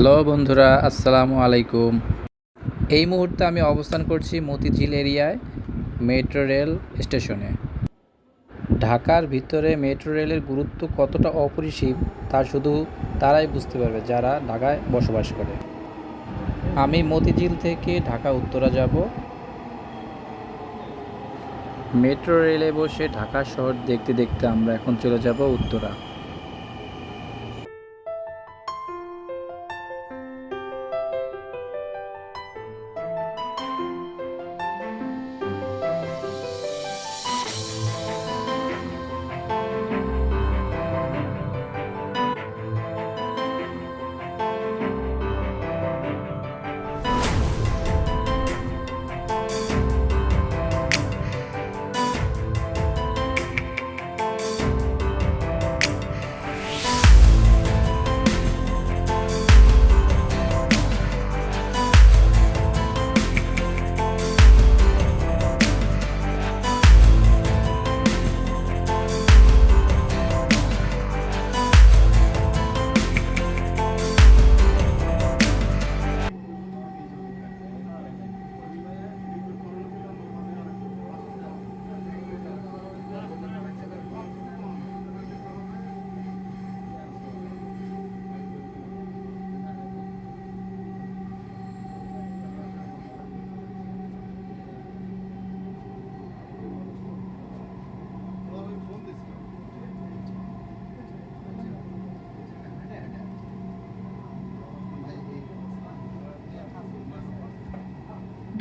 Hello বন্ধুরা, আসসালামু আলাইকুম। এই মুহূর্তে আমি অবস্থান করছি মতিঝিল এরিয়ায় মেট্রো রেল স্টেশনে। ঢাকার ভিতরে মেট্রো রেলের গুরুত্ব কতটা অপরিসীম তা শুধু তারাই বুঝতে পারবে যারা ঢাকায় বসবাস করে। আমি মতিঝিল থেকে ঢাকা উত্তরা যাব। মেট্রো রেলে বসে ঢাকা শহর দেখতে দেখতে আমরা এখন চলে যাব উত্তরা।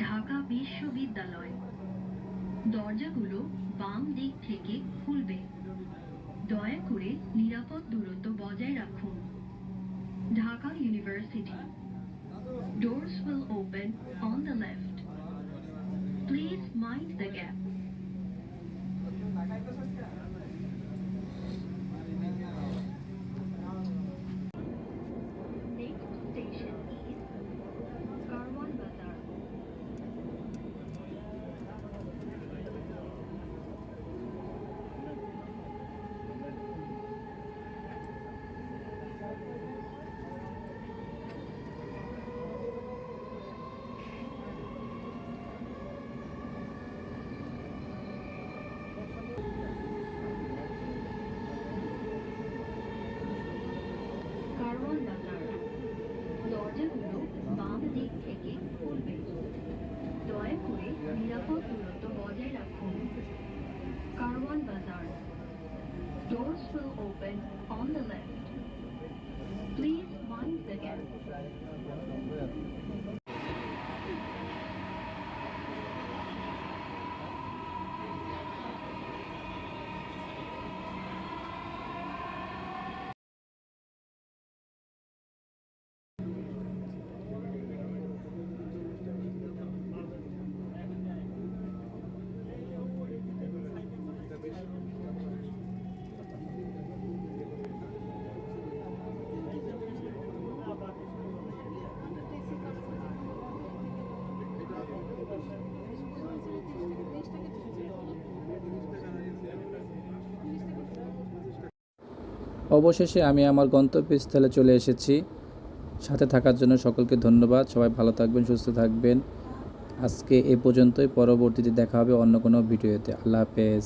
ঢাকা বিশ্ববিদ্যালয়। দরজাগুলো বাম দিক থেকে খুলবে। দয়া করে নিরাপদ দূরত্ব বজায় রাখুন। Dhaka university. Doors will open on the left. Please mind the gap. Next station is Karwan Bazar. Karwan বাজার। দরজাগুলো বাম দিক থেকে খুলবে। দয়া করে নিরাপদ দূরত্ব বজায় রাখুন। কারওয়ান বাজার। Doors will open on the left. Please mind the gap. অবশেষে আমি আমার গন্তব্যস্থলে চলে এসেছি। সাথে থাকার জন্য সকলকে ধন্যবাদ। সবাই ভালো থাকবেন, সুস্থ থাকবেন। আজকে এ পর্যন্তই। পরবর্তীতে দেখা হবে অন্য কোনো ভিডিওতে। আল্লাহ হাফেজ।